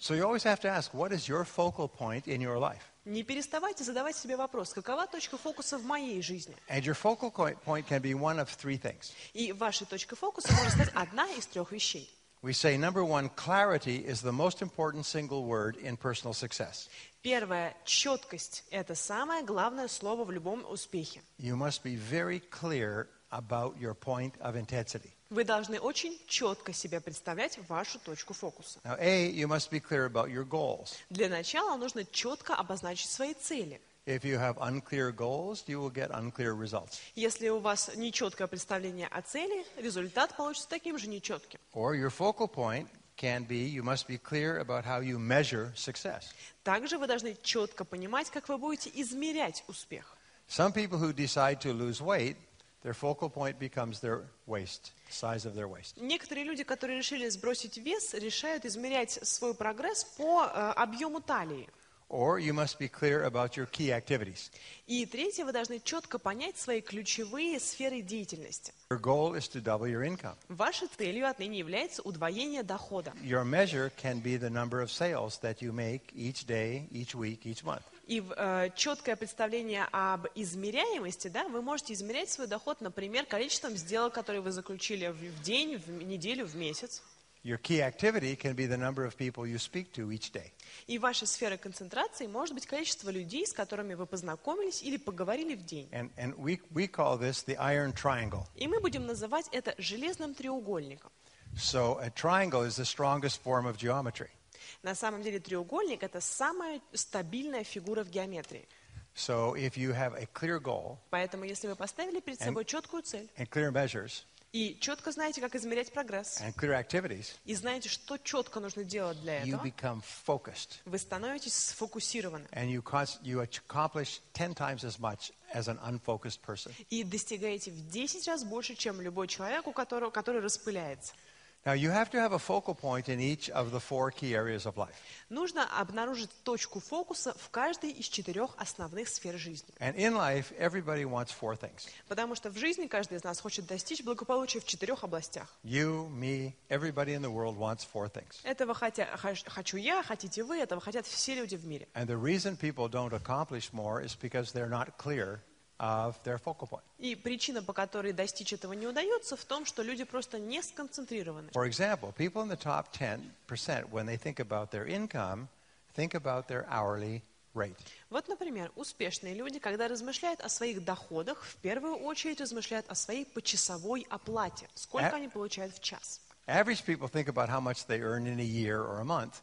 So you always have to ask, what is your focal point in your life? Не переставайте задавать себе вопрос, какова точка фокуса в моей жизни? And your focal point can be one of three things. И вашей точкой фокуса может стать одна из трех вещей. We say, number one, clarity is the most important single word in personal success. Первое, четкость – это самое главное слово в любом успехе. You must be very clear about your point of intensity. Вы должны очень четко себе представлять вашу точку фокуса. Now, you must be clear about your goals. Для начала нужно четко обозначить свои цели. If you have unclear goals, you will get unclear results. Если у вас нечеткое представление о цели, результат получится таким же нечетким. Or your focal point can be, you must be clear about how you measure success. Также вы должны четко понимать, как вы будете измерять успех. Some people who decide to lose weight, their focal point becomes their waist, size of their waist. Некоторые люди, которые решили сбросить вес, решают измерять свой прогресс по объему талии. Or you must be clear about your key activities. И третье, вы должны четко понять свои ключевые сферы деятельности. Your goal is to double your income. Вашей целью отныне является удвоение дохода. Your measure can be the number of sales that you make each day, each week, each month. И четкое представление об измеряемости, да, вы можете измерять свой доход, например, количеством сделок, которые вы заключили в день, в неделю, в месяц. Your key activity can be the number of people you speak to each day. И ваша сфера концентрации может быть количество людей, с которыми вы познакомились или поговорили в день. And we call this the iron triangle. И мы будем называть это железным треугольником. So a triangle is the strongest form of geometry. На самом деле треугольник – это самая стабильная фигура в геометрии. So if you have a clear goal Поэтому если вы поставили перед собой четкую цель and clear measures и четко знаете, как измерять прогресс, and clear activities, и знаете, что четко нужно делать для you этого, become focused. вы становитесь сфокусированы And you accomplish 10 times as much as an unfocused person. и достигаете в 10 раз больше, чем любой человек, который распыляется. Now, you have to have a focal point in each of the 4 key areas of life. Нужно обнаружить точку фокуса в каждой из 4 основных сфер жизни. And in life, everybody wants 4 things. Потому что в жизни каждый из нас хочет достичь благополучия в 4 областях. You, me, everybody in the world wants 4 things. Этого хочу я, хотите вы, этого хотят все люди в мире. And the reason people don't accomplish more is because they're not clear of their focal point. И причина, по которой достичь этого не удается, в том, что люди просто не сконцентрированы. For example, people in the top 10%, when they think about their income, think about their hourly rate. Вот, например, успешные люди, когда размышляют о своих доходах, в первую очередь размышляют о своей почасовой оплате. Сколько они получают в час. Average people think about how much they earn in a year or a month.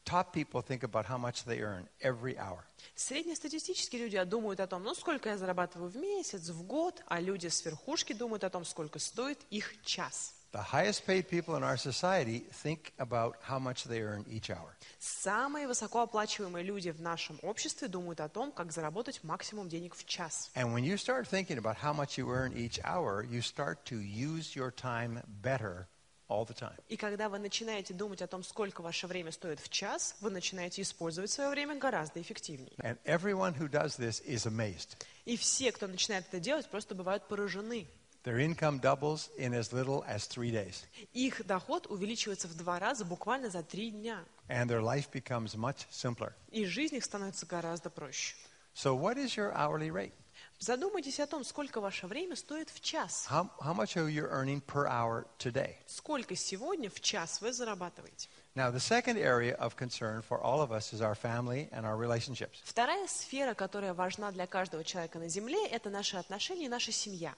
Top people think about how much they earn every hour. Среднестатистические люди думают о том, сколько я зарабатываю в месяц, в год, а люди с верхушки думают о том, сколько стоит их час. The highest paid people in our society think about how much they earn each hour. Самые высокооплачиваемые люди в нашем обществе думают о том, как заработать максимум денег в час. And when you start thinking about how much you earn each hour, you start to use your time better all the time. И когда вы начинаете думать о том, сколько ваше время стоит в час, вы начинаете использовать свое время гораздо эффективнее. And everyone who does this is amazed. И все, кто начинает это делать, просто бывают поражены. Their income doubles in as little as 3 days. Их доход увеличивается в 2 раза буквально за 3 дня. And their life becomes much simpler. И жизнь их становится гораздо проще. So what is your hourly rate? Задумайтесь о том, сколько ваше время стоит в час. How much are you earning per hour today? Сколько сегодня в час вы зарабатываете? Now, the second area of concern for all of us is our family and our relationships. Вторая сфера, которая важна для каждого человека на Земле, это наши отношения и наша семья.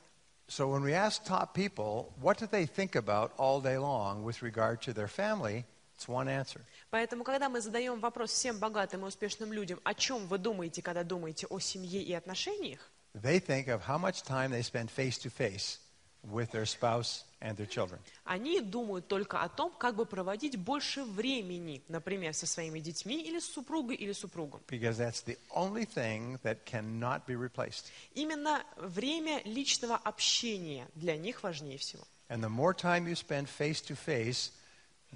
So when we ask top people, what do they think about all day long with regard to their family, it's one answer. Поэтому, когда мы задаем вопрос всем богатым и успешным людям, о чем вы думаете, когда думаете о семье и отношениях, They think of how much time they spend face-to-face with their spouse and their children. они думают только о том, как бы проводить больше времени, например, со своими детьми или с супругой или супругом. Because that's the only thing that cannot be replaced. Именно время личного общения для них важнее всего. And the more time you spend face-to-face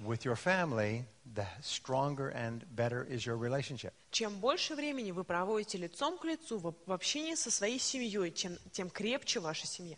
with your family, the stronger and better is your relationship. Чем больше времени вы проводите лицом к лицу в общении со своей семьей, тем крепче ваша семья.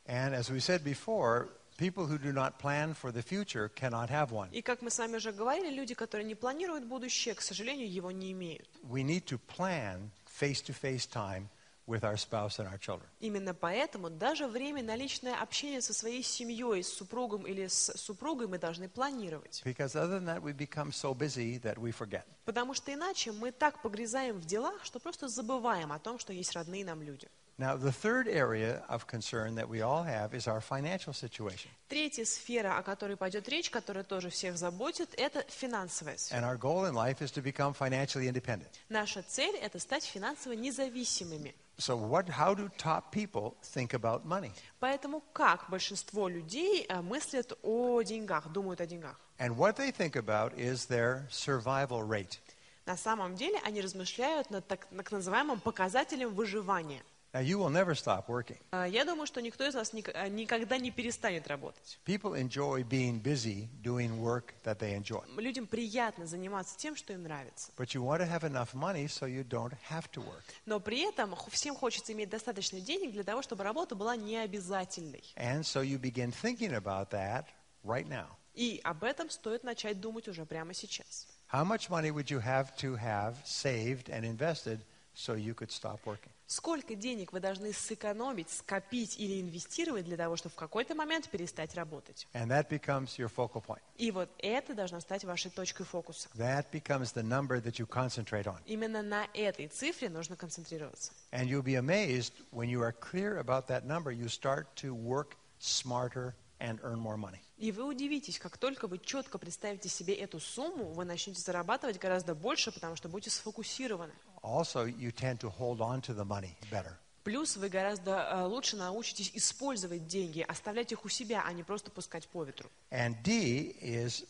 And as we said before, People who do not plan for the future cannot have one. И как мы с вами уже говорили, люди, которые не планируют будущее, к сожалению, его не имеют. We need to plan face-to-face time with our spouse and our children. Именно поэтому даже время на личное общение со своей семьей, с супругом или с супругой мы должны планировать. Because other than that, we become so busy that we forget. Потому что иначе мы так погрязаем в делах, что просто забываем о том, что есть родные нам люди. Now, the third area of concern that we all have is our financial situation. Третья сфера, о которой пойдет речь, которая тоже всех заботит, это финансовая сфера. And our goal in life is to become financially independent. Наша цель – это стать финансово независимыми. So how do top people think about money? Поэтому как большинство людей мыслят о деньгах, думают о деньгах? And what they think about is their survival rate. На самом деле они размышляют над так называемым показателем выживания. Now, you will never stop working. Я думаю, что никто из нас никогда не перестанет работать. People enjoy being busy doing work that they enjoy. Людям приятно заниматься тем, что им нравится. But you want to have enough money so you don't have to work. Но при этом всем хочется иметь достаточно денег для того, чтобы работа была необязательной. And so you begin thinking about that right now. И об этом стоит начать думать уже прямо сейчас. How much money would you have saved and invested so you could stop working? Сколько денег вы должны сэкономить, скопить или инвестировать для того, чтобы в какой-то момент перестать работать? And that becomes your focal point. И вот это должно стать вашей точкой фокуса. That becomes the number that you concentrate on. Именно на этой цифре нужно концентрироваться. And you'll be amazed when you are clear about that number, you start to work smarter and earn more money. И вы удивитесь, как только вы четко представите себе эту сумму, вы начнете зарабатывать гораздо больше, потому что будете сфокусированы. Also, you tend to hold on to the money better. Плюс вы гораздо лучше научитесь использовать деньги, оставлять их у себя, а не просто пускать по ветру. And D is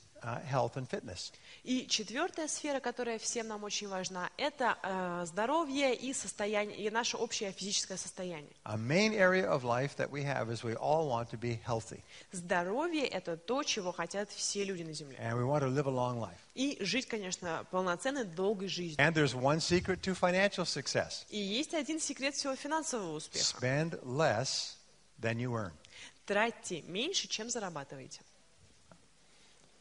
health and fitness. И четвертая сфера, которая всем нам очень важна, это здоровье и состояние, и наше общее физическое состояние. A main area of life that we have is we all want to be healthy. Здоровье – это то, чего хотят все люди на Земле. And we want to live a long life. И жить, конечно, полноценной, долгой жизнью. And there's one secret to financial success. И есть один секрет всего финансового успеха. Spend less than you earn. Тратьте меньше, чем зарабатываете.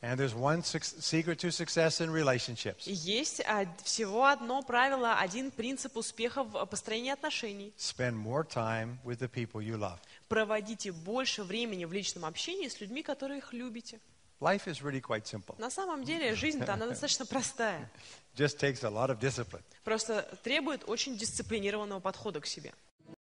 And there's one secret to success in relationships. И есть всего одно правило, один принцип успеха в построении отношений. Spend more time with the people you love. Проводите больше времени в личном общении с людьми, которых любите. Life is really quite simple. На самом деле жизнь-то она достаточно простая. Just takes a lot of discipline. Просто требует очень дисциплинированного подхода к себе.